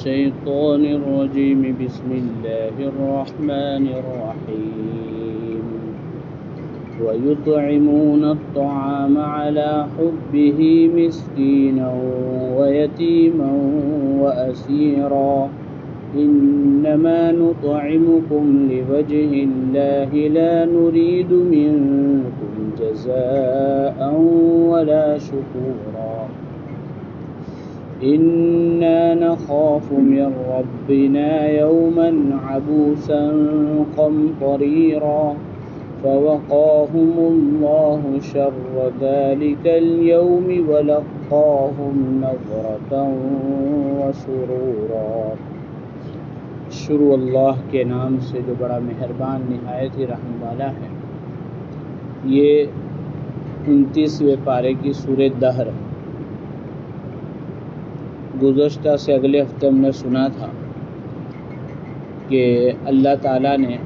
الشيطان الرجيم بسم الله الرحمن الرحيم ويطعمون الطعام على حبه مسكينا ويتيما وأسيرا إنما نطعمكم لوجه الله لا نريد منكم جزاء ولا شكورا إنا نخاف من ربنا يوما عبوسا قمطريرا فوقاهم الله شر ذلك اليوم ولقاهم نضرة وسرورا۔ شروع اللہ کے نام سے جو بڑا مہربان نہایت ہی رحم والا ہے۔ یہ 29ویں پارے کی سورہ دہر ہے۔ گزشتہ سے اگلے ہفتے ہم نے سنا تھا کہ اللہ تعالیٰ نے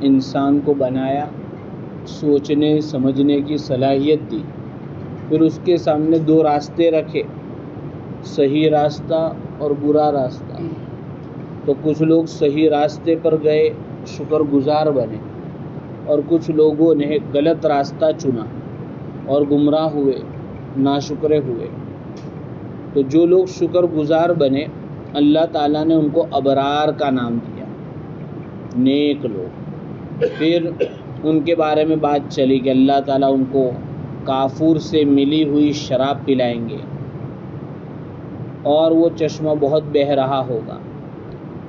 انسان کو بنایا، سوچنے سمجھنے کی صلاحیت دی، پھر اس کے سامنے دو راستے رکھے، صحیح راستہ اور برا راستہ۔ تو کچھ لوگ صحیح راستے پر گئے، شکر گزار بنے، اور کچھ لوگوں نے غلط راستہ چنا اور گمراہ ہوئے، ناشکرے ہوئے۔ تو جو لوگ شکر گزار بنے، اللہ تعالیٰ نے ان کو ابرار کا نام دیا، نیک لوگ۔ پھر ان کے بارے میں بات چلی کہ اللہ تعالیٰ ان کو کافور سے ملی ہوئی شراب پلائیں گے اور وہ چشمہ بہت بہہ رہا ہوگا۔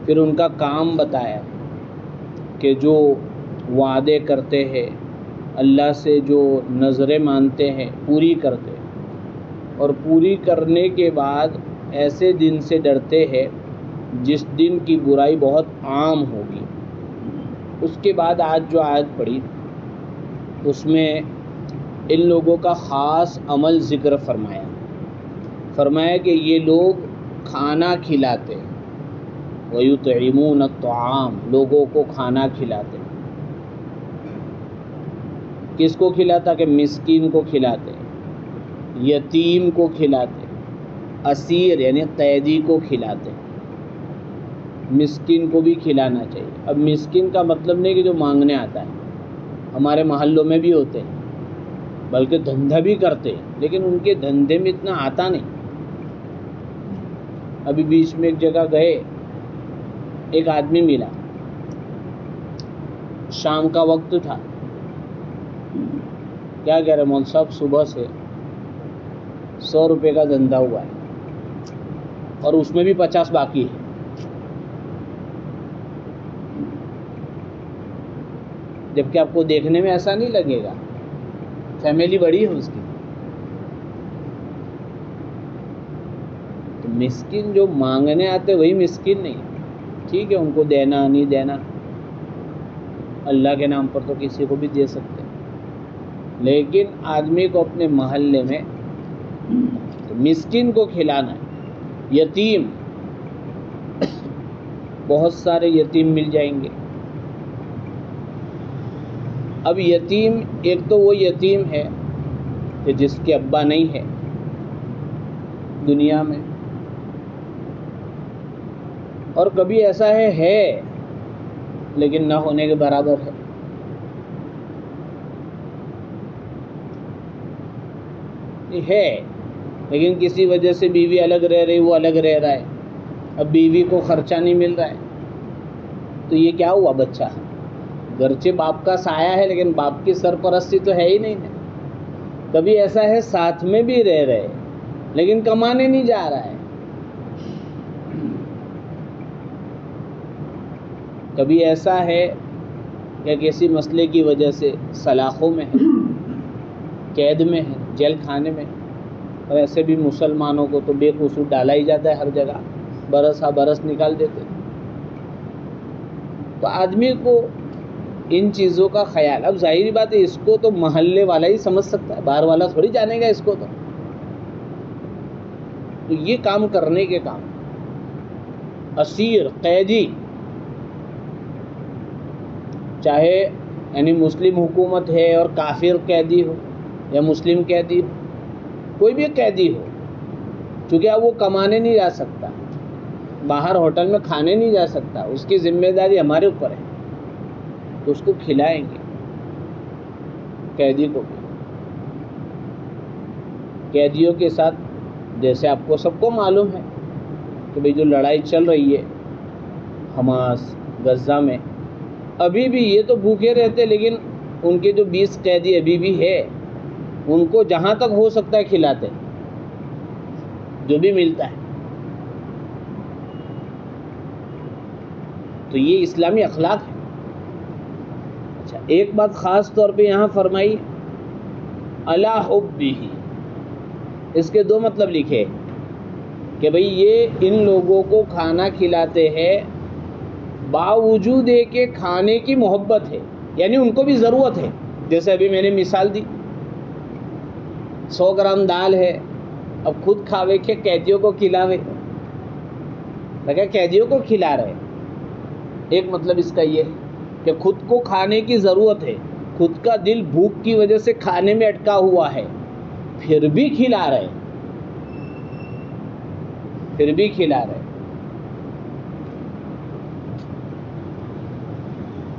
پھر ان کا کام بتایا کہ جو وعدے کرتے ہیں، اللہ سے جو نظریں مانتے ہیں پوری کرتے ہیں، اور پوری کرنے کے بعد ایسے دن سے ڈرتے ہیں جس دن کی برائی بہت عام ہوگی۔ اس کے بعد آج جو آیت پڑھی اس میں ان لوگوں کا خاص عمل ذکر فرمایا کہ یہ لوگ کھانا کھلاتے، وَيُطْعِمُونَ الطَّعَامَ، لوگوں کو کھانا کھلاتے۔ کس کو کھلاتا؟ کہ مسکین کو کھلاتے، یتیم کو کھلاتے، اسیر یعنی قیدی کو کھلاتے۔ مسکین کو بھی کھلانا چاہیے۔ اب مسکین کا مطلب نہیں کہ جو مانگنے آتا ہے، ہمارے محلوں میں بھی ہوتے ہیں، بلکہ دھندا بھی کرتے ہیں، لیکن ان کے دھندے میں اتنا آتا نہیں۔ ابھی بیچ میں ایک جگہ گئے، ایک آدمی ملا، شام کا وقت تھا۔ کیا کہہ رہے مول صاحب، صبح سے 100 روپے کا دھندا ہوا ہے اور اس میں بھی 50 باقی ہے۔ جبکہ آپ کو دیکھنے میں ایسا نہیں لگے گا، فیملی بڑی ہے اس کی۔ تو مسکین جو مانگنے آتے وہی مسکین نہیں۔ ٹھیک ہے، ان کو دینا نہیں دینا، اللہ کے نام پر تو کسی کو بھی دے سکتے، لیکن آدمی کو اپنے محلے میں مسکین کو کھلانا ہے۔ یتیم، بہت سارے یتیم مل جائیں گے۔ اب یتیم، ایک تو وہ یتیم ہے کہ جس کے ابا نہیں ہے دنیا میں، اور کبھی ایسا ہے لیکن نہ ہونے کے برابر ہے۔ لیکن کسی وجہ سے بیوی الگ رہ رہی، وہ الگ رہ رہا ہے، اب بیوی کو خرچہ نہیں مل رہا ہے، تو یہ کیا ہوا؟ بچہ گرچہ باپ کا سایہ ہے لیکن باپ کی سرپرستی تو ہے ہی نہیں ہے۔ کبھی ایسا ہے ساتھ میں بھی رہ رہے لیکن کمانے نہیں جا رہا ہے۔ کبھی ایسا ہے کہ کسی مسئلے کی وجہ سے سلاخوں میں ہے، قید میں ہے، جیل خانے میں، اور ایسے بھی مسلمانوں کو تو بے قصور ڈالا ہی جاتا ہے ہر جگہ، برس ہا برس نکال دیتے۔ تو آدمی کو ان چیزوں کا خیال، اب ظاہری بات ہے اس کو تو محلے والا ہی سمجھ سکتا ہے، باہر والا تھوڑی جانے گا اس کو۔ تو یہ کام کرنے کے کام، اسیر قیدی، چاہے یعنی مسلم حکومت ہے اور کافر قیدی ہو یا مسلم قیدی ہو، کوئی بھی قیدی ہو، چونکہ اب وہ کمانے نہیں جا سکتا، باہر ہوٹل میں کھانے نہیں جا سکتا، اس کی ذمہ داری ہمارے اوپر ہے، تو اس کو کھلائیں گے، قیدی کو بھی۔ قیدیوں کے ساتھ جیسے آپ کو سب کو معلوم ہے کہ بھئی جو لڑائی چل رہی ہے حماس غزہ میں، ابھی بھی یہ تو بھوکے رہتے، لیکن ان کے جو 20 قیدی ابھی بھی ہے ان کو جہاں تک ہو سکتا ہے کھلاتے، جو بھی ملتا ہے۔ تو یہ اسلامی اخلاق ہے۔ اچھا، ایک بات خاص طور پہ یہاں فرمائی، علی حبہ، اس کے 2 مطلب لکھے کہ بھئی یہ ان لوگوں کو کھانا کھلاتے ہیں باوجود کہ کھانے کی محبت ہے، یعنی ان کو بھی ضرورت ہے۔ جیسے ابھی میں نے مثال دی، 100 گرام دال ہے، اب خود کھاوے کہ قیدیوں کو کھلاوے، لگا قیدیوں کو کھلا رہے۔ ایک مطلب اس کا یہ کہ خود کو کھانے کی ضرورت ہے، خود کا دل بھوک کی وجہ سے کھانے میں اٹکا ہوا ہے، پھر بھی کھلا رہے، پھر بھی کھلا رہے۔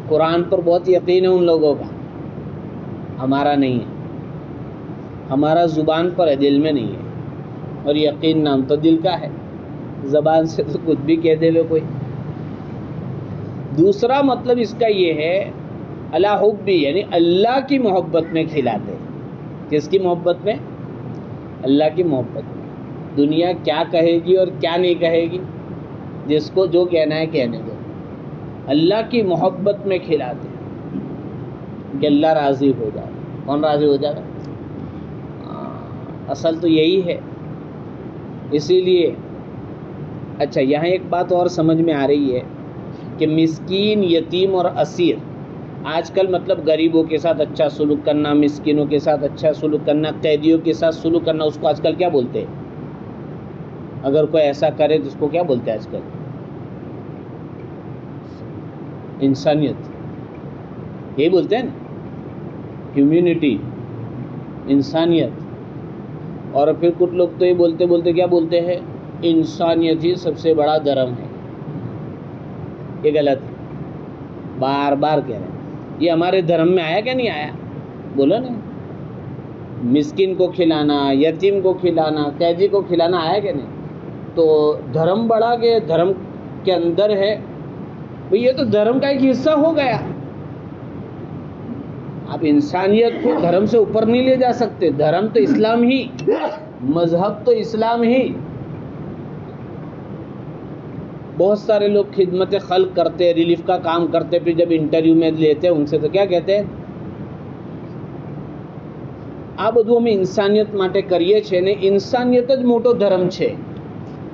قرآن پر بہت یقین ہے ان لوگوں کا، ہمارا نہیں ہے۔ ہمارا زبان پر ہے، دل میں نہیں ہے، اور یقین نام تو دل کا ہے، زبان سے تو کچھ بھی کہہ دے لو کوئی۔ دوسرا مطلب اس کا یہ ہے علی حبہ، یعنی اللہ کی محبت میں کھلاتے۔ کس کی محبت میں؟ اللہ کی محبت میں۔ دنیا کیا کہے گی اور کیا نہیں کہے گی، جس کو جو کہنا ہے کہنے دو، اللہ کی محبت میں کھلاتے کہ اللہ راضی ہو جائے۔ کون راضی ہو جائے؟ اصل تو یہی ہے۔ اسی لیے اچھا یہاں ایک بات اور سمجھ میں آ رہی ہے کہ مسکین، یتیم اور اسیر، آج کل مطلب غریبوں کے ساتھ اچھا سلوک کرنا، مسکینوں کے ساتھ اچھا سلوک کرنا، قیدیوں کے ساتھ سلوک کرنا، اس کو آج کل کیا بولتے ہیں؟ اگر کوئی ایسا کرے تو اس کو کیا بولتے ہیں آج کل؟ انسانیت، یہی بولتے ہیں نا، ہیومینٹی، انسانیت۔ اور پھر کچھ لوگ تو یہ بولتے کیا بولتے ہیں؟ انسانیت ہی سب سے بڑا دھرم ہے۔ یہ غلط ہے، بار بار کہہ رہے ہیں۔ یہ ہمارے دھرم میں آیا کہ نہیں آیا؟ بولو نا، مسکین کو کھلانا، یتیم کو کھلانا، قیدی کو کھلانا آیا کہ نہیں؟ تو دھرم بڑا کہ دھرم کے اندر ہے، یہ تو دھرم کا ایک حصہ ہو گیا۔ آپ انسانیت کو دھرم سے اوپر نہیں لے جا سکتے۔ دھرم تو اسلام ہی، مذہب تو اسلام ہی۔ بہت سارے لوگ خدمت خلق کرتے، ریلیف کا کام کرتے، پھر جب انٹرویو میں لیتے ان سے تو کیا کہتے ہیں؟ આ બધું અમે ઇન્સાનિયત માટે કરીએ છીએ ને ઇન્સાનિયત જ મોટો ધર્મ છે।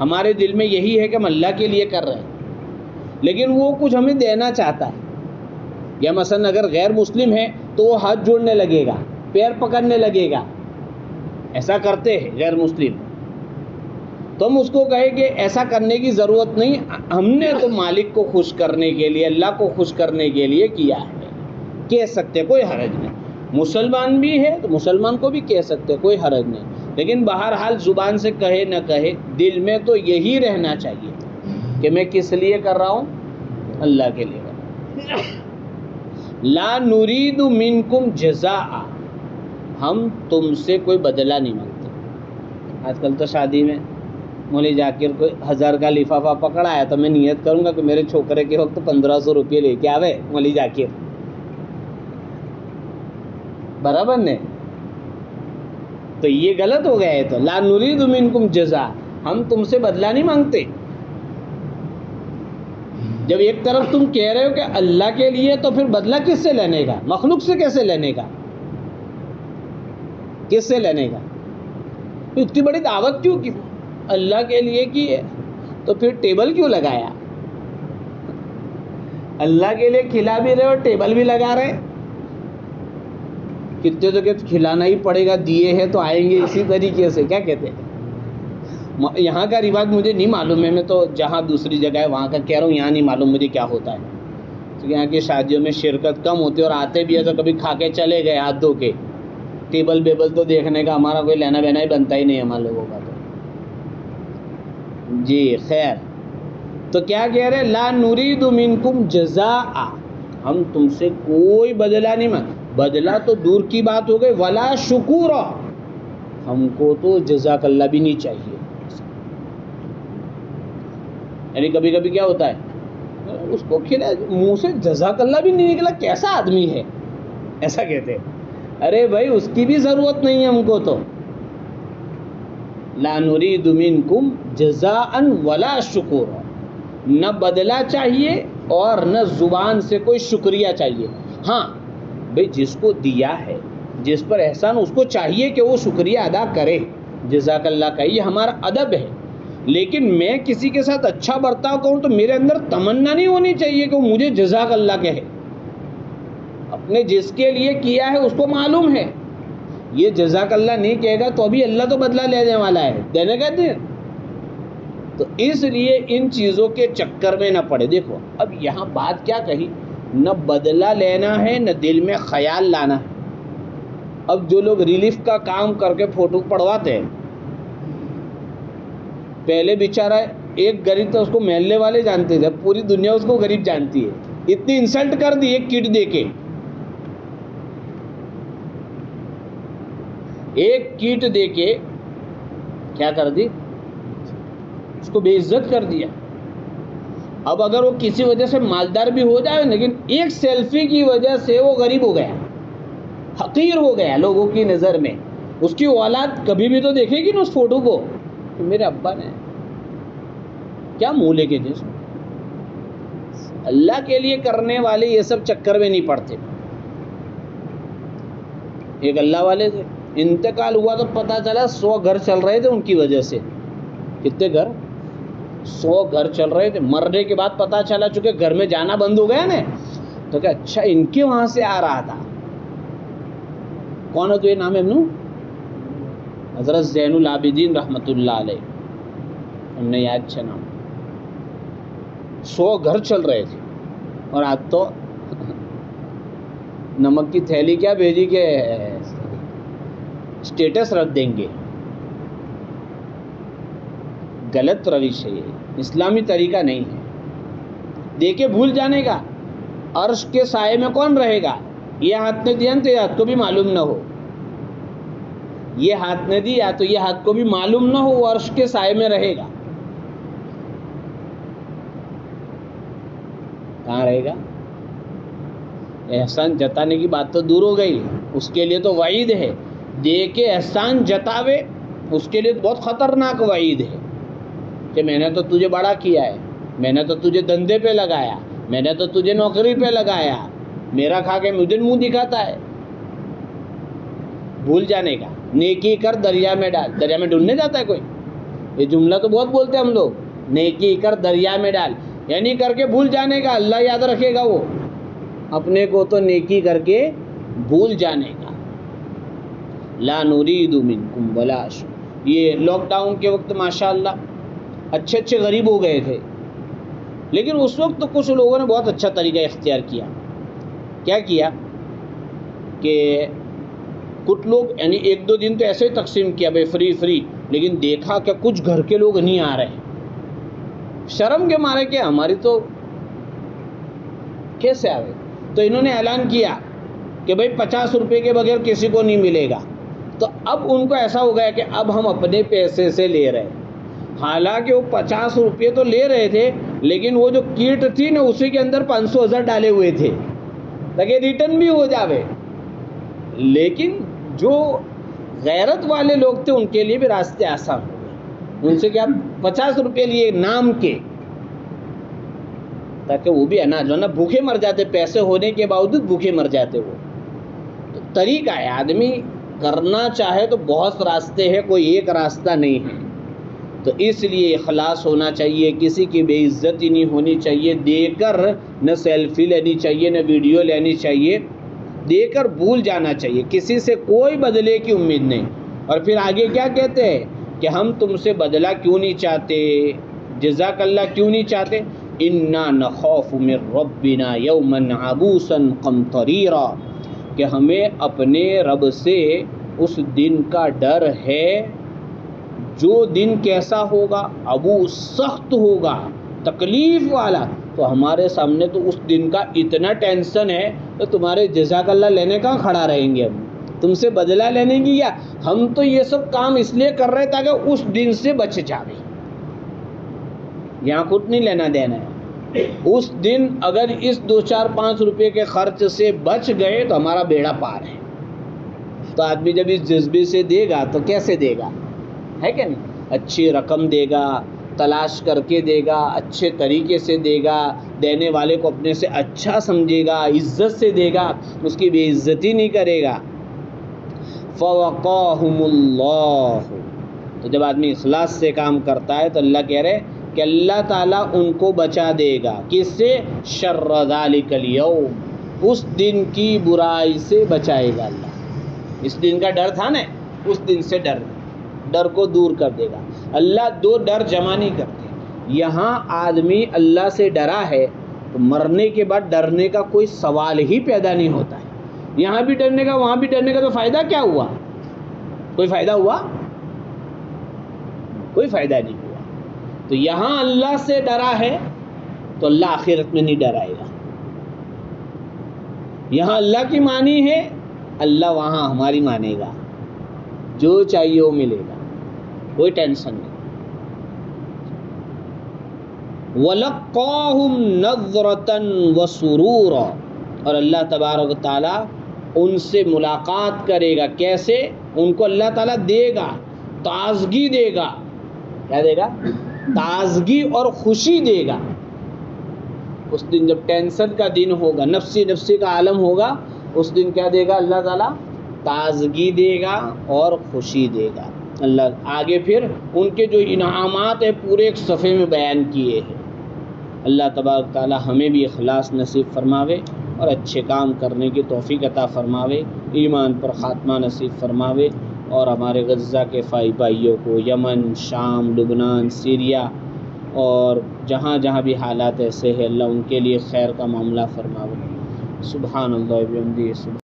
ہمارے دل میں یہی ہے کہ ہم اللہ کے لیے کر رہے ہیں، لیکن وہ کچھ ہمیں دینا چاہتا ہے. یا مثلا اگر غیر مسلم ہے تو وہ ہاتھ جوڑنے لگے گا، پیر پکڑنے لگے گا، ایسا کرتے ہیں غیر مسلم. تو ہم اس کو کہیں کہ ایسا کرنے کی ضرورت نہیں، ہم نے تو مالک کو خوش کرنے کے لیے، اللہ کو خوش کرنے کے لیے کیا ہے. کہہ سکتے، کوئی حرج نہیں. مسلمان بھی ہے تو مسلمان کو بھی کہہ سکتے، کوئی حرج نہیں. لیکن بہرحال زبان سے کہے نہ کہے، دل میں تو یہی رہنا چاہیے کہ میں کس لیے کر رہا ہوں، اللہ کے لیے کر رہا ہوں. لا نرید منکم جزاء، ہم تم سے کوئی بدلہ نہیں مانگتے. آج کل تو شادی میں مولوی ذاکر کو 1000 کا لفافہ پکڑا ہے تو میں نیت کروں گا کہ میرے چھوکرے کے وقت 1500 روپے لے کے آوے مولوی ذاکر، برابر نے؟ تو یہ غلط ہو گیا ہے. تو لا نرید منکم جزاء، ہم تم سے بدلہ نہیں مانگتے. جب ایک طرف تم کہہ رہے ہو کہ اللہ کے لیے، تو پھر بدلہ کس سے لینے کا؟ مخلوق سے کیسے لینے کا؟ کس سے لینے کا؟ اتنی بڑی دعوت کیوں کی؟ اللہ کے لیے کی ہے تو پھر ٹیبل کیوں لگایا؟ اللہ کے لیے کھلا بھی رہے اور ٹیبل بھی لگا رہے. کتنے تو کہ کھلانا ہی پڑے گا، دیے ہیں تو آئیں گے اسی طریقے سے. کیا کہتے ہیں؟ یہاں کا رواج مجھے نہیں معلوم ہے، میں تو جہاں دوسری جگہ ہے وہاں کا کہہ رہا ہوں، یہاں نہیں معلوم مجھے کیا ہوتا ہے. کیونکہ یہاں کی شادیوں میں شرکت کم ہوتی ہے اور آتے بھی ہے تو کبھی کھا کے چلے گئے ہاتھ دھو کے. ٹیبل بیبل تو دیکھنے کا ہمارا کوئی لینا بینا ہی بنتا ہی نہیں ہمارے لوگوں کا. تو جی خیر، تو کیا کہہ رہے؟ لا نرید منکم جزاء، ہم تم سے کوئی بدلہ نہیں مانگ. بدلہ تو دور کی بات ہو گئی، ولا شکورا، ہم کو تو جزاک اللہ بھی نہیں چاہیے. یعنی کبھی کبھی کیا ہوتا ہے، اس کو کھلا منہ سے جزاک اللہ بھی نہیں نکلا، کیسا آدمی ہے، ایسا کہتے ہیں. ارے بھائی اس کی بھی ضرورت نہیں ہے ہم کو. تو لا نرید منکم جزاء ولا شکورا، نہ بدلہ چاہیے اور نہ زبان سے کوئی شکریہ چاہیے. ہاں بھائی جس کو دیا ہے، جس پر احسان، اس کو چاہیے کہ وہ شکریہ ادا کرے، جزاک اللہ کا، یہ ہمارا ادب ہے. لیکن میں کسی کے ساتھ اچھا برتاؤ کروں تو میرے اندر تمنا نہیں ہونی چاہیے کہ وہ مجھے جزاک اللہ کہے. اپنے جس کے لیے کیا ہے اس کو معلوم ہے، یہ جزاک اللہ نہیں کہے گا تو ابھی اللہ تو بدلہ لینے والا ہے، دینے کا دن. تو اس لیے ان چیزوں کے چکر میں نہ پڑے. دیکھو اب یہاں بات کیا کہی، نہ بدلہ لینا ہے نہ دل میں خیال لانا ہے. اب جو لوگ ریلیف کا کام کر کے فوٹو پڑواتے ہیں، پہلے بیچارہ ایک غریب تھا، اس کو محلے والے جانتے تھے، پوری دنیا اس کو غریب جانتی ہے. اتنی انسلٹ کر دی ایک کٹ دے کے، ایک کٹ دے کے کیا کر دی، اس کو بے عزت کر دیا. اب اگر وہ کسی وجہ سے مالدار بھی ہو جائے، لیکن ایک سیلفی کی وجہ سے وہ غریب ہو گیا، حقیر ہو گیا لوگوں کی نظر میں. اس کی اولاد کبھی بھی تو دیکھے گی نا اس فوٹو کو کہ میرے ابا نے کیا منہ لے کے جس. اللہ کے لیے کرنے والے یہ سب چکر میں نہیں پڑتے. ایک اللہ والے تھے، انتقال ہوا تو پتہ چلا 100 گھر چل رہے تھے ان کی وجہ سے. کتنے گھر؟ 100 گھر چل رہے تھے. مرنے کے بعد پتہ چلا، چونکہ گھر میں جانا بند ہو گیا نا، تو کہ اچھا ان کے وہاں سے آ رہا تھا. کون ہے تو یہ نام ہے ابنو؟ حضرت زین العابدین رحمۃ اللہ علیہ، ہم نے یاد اچھا نام. 100 گھر چل رہے تھے اور آج تو نمک کی تھیلی کیا بھیجی کہ اسٹیٹس رکھ دیں گے. غلط روش ہے یہ، اسلامی طریقہ نہیں ہے. دیکھے بھول جانے کا. عرش کے سائے میں کون رہے گا؟ یہ ہاتھ نے دیا تو یہ ہاتھ کو بھی معلوم نہ ہو، یہ ہاتھ نے دیا تو یہ ہاتھ کو بھی معلوم نہ ہو، وہ عرش کے سائے میں رہے گا. کہاں رہے گا؟ احسان جتانے کی بات تو دور ہو گئی، اس کے لیے تو وعید ہے. دے کے احسان جتاوے، اس کے لیے بہت خطرناک وعید ہے کہ میں نے تو تجھے بڑا کیا ہے، میں نے تو تجھے دندے پہ لگایا، میں نے تو تجھے نوکری پہ لگایا، میرا کھا کے مجھے منہ دکھاتا ہے. بھول جانے کا. نیکی کر دریا میں ڈال. دریا میں ڈھونڈنے جاتا ہے کوئی؟ یہ جملہ تو بہت بولتے ہیں ہم لوگ، نیکی کر دریا میں ڈال، یعنی کر کے بھول جانے کا، اللہ یاد رکھے گا وہ، اپنے کو تو نیکی کر کے بھول جانے کا۔ لا نرید منکم ولا شیء۔ یہ لاک ڈاؤن کے وقت ماشاءاللہ اچھے اچھے غریب ہو گئے تھے، لیکن اس وقت تو کچھ لوگوں نے بہت اچھا طریقہ اختیار کیا۔ کیا کیا کہ کچھ لوگ یعنی ایک دو دن تو ایسے ہی تقسیم کیا بھائی فری، لیکن دیکھا کہ کچھ گھر کے لوگ نہیں آ رہے، شرم کے مارے کہ ہماری تو کیسے آئے، تو انہوں نے اعلان کیا کہ بھائی 50 روپے کے بغیر کسی کو نہیں ملے گا۔ تو اب ان کو ایسا ہو گیا کہ اب ہم اپنے پیسے سے لے رہے ہیں، حالانکہ وہ 50 روپے تو لے رہے تھے، لیکن وہ جو کیٹ تھی نا اسی کے اندر 500,000 ڈالے ہوئے تھے تاکہ ریٹرن بھی ہو جاوے۔ لیکن جو غیرت والے لوگ تھے ان کے لیے بھی راستے آسان ہو گئے، ان سے کیا 50 روپے لیے نام کے، تاکہ وہ بھی اناج، ورنہ بھوکے مر جاتے، پیسے ہونے کے باوجود بھوکے مر جاتے وہ۔ تو طریقہ ہے، آدمی کرنا چاہے تو بہت راستے ہیں، کوئی ایک راستہ نہیں ہے۔ تو اس لیے اخلاص ہونا چاہیے، کسی کی بے عزتی نہیں ہونی چاہیے، دے کر نہ سیلفی لینی چاہیے نہ ویڈیو لینی چاہیے، دے کر بھول جانا چاہیے، کسی سے کوئی بدلے کی امید نہیں۔ اور پھر آگے کیا کہتے ہیں کہ ہم تم سے بدلہ کیوں نہیں چاہتے، جزاک اللہ کیوں نہیں چاہتے، انا نخاف من ربنا یوما عبوسا قمطریرا، کہ ہمیں اپنے رب سے اس دن کا ڈر ہے، جو دن کیسا ہوگا، ابو سخت ہوگا، تکلیف والا۔ تو ہمارے سامنے تو اس دن کا اتنا ٹینشن ہے، تو تمہارے جزاک اللہ لینے کا کھڑا رہیں گے، ہم تم سے بدلہ لینے کی، یا ہم تو یہ سب کام اس لیے کر رہے تاکہ اس دن سے بچ جاوے، یہاں کچھ نہیں لینا دینا ہے۔ اس دن اگر اس 2 4 5 روپے کے خرچ سے بچ گئے تو ہمارا بیڑا پار ہے۔ تو آدمی جب اس جذبے سے دے گا تو کیسے دے گا، ہے کہ نہیں؟ اچھی رقم دے گا، تلاش کر کے دے گا، اچھے طریقے سے دے گا، دینے والے کو اپنے سے اچھا سمجھے گا، عزت سے دے گا، اس کی بے عزتی نہیں کرے گا۔ فَوَقَاهُمُ اللَّهُ، تو جب آدمی اخلاص سے کام کرتا ہے تو اللہ کہہ رہے کہ اللہ تعالیٰ ان کو بچا دے گا، کس سے؟ شر ذالک اليوم، اس دن کی برائی سے بچائے گا اللہ۔ اس دن کا ڈر تھا نا، اس دن سے ڈر کو دور کر دے گا اللہ۔ 2 ڈر جمع نہیں کرتے۔ یہاں آدمی اللہ سے ڈرا ہے تو مرنے کے بعد ڈرنے کا کوئی سوال ہی پیدا نہیں ہوتا ہے۔ یہاں بھی ڈرنے کا وہاں بھی ڈرنے کا، تو فائدہ کیا ہوا؟ کوئی فائدہ ہوا؟ کوئی فائدہ نہیں ہوا۔ تو یہاں اللہ سے ڈرا ہے تو اللہ آخرت میں نہیں ڈرائے گا۔ یہاں اللہ کی مانی ہے، اللہ وہاں ہماری مانے گا، جو چاہیے وہ ملے گا، کوئی ٹینشن نہیں۔ وَلَقَّاهُمْ نَظْرَةً وَسُرُورًا، اور اللہ تبارک و تعالیٰ ان سے ملاقات کرے گا، کیسے؟ ان کو اللہ تعالیٰ دے گا، تازگی دے گا۔ کیا دے گا؟ تازگی اور خوشی دے گا۔ اس دن جب ٹینشن کا دن ہوگا، نفسی کا عالم ہوگا، اس دن کیا دے گا اللہ تعالیٰ؟ تازگی دے گا اور خوشی دے گا اللہ۔ آگے پھر ان کے جو انعامات ہیں پورے ایک صفحے میں بیان کیے ہیں۔ اللہ تبارک تعالیٰ ہمیں بھی اخلاص نصیب فرماوے اور اچھے کام کرنے کی توفیق عطا فرماوے، ایمان پر خاتمہ نصیب فرماوے، اور ہمارے غزہ کے بھائیوں کو، یمن، شام، لبنان، سیریا اور جہاں جہاں بھی حالات ایسے ہیں، اللہ ان کے لیے خیر کا معاملہ فرماوے۔ سبحان اللہ و بحمدہ۔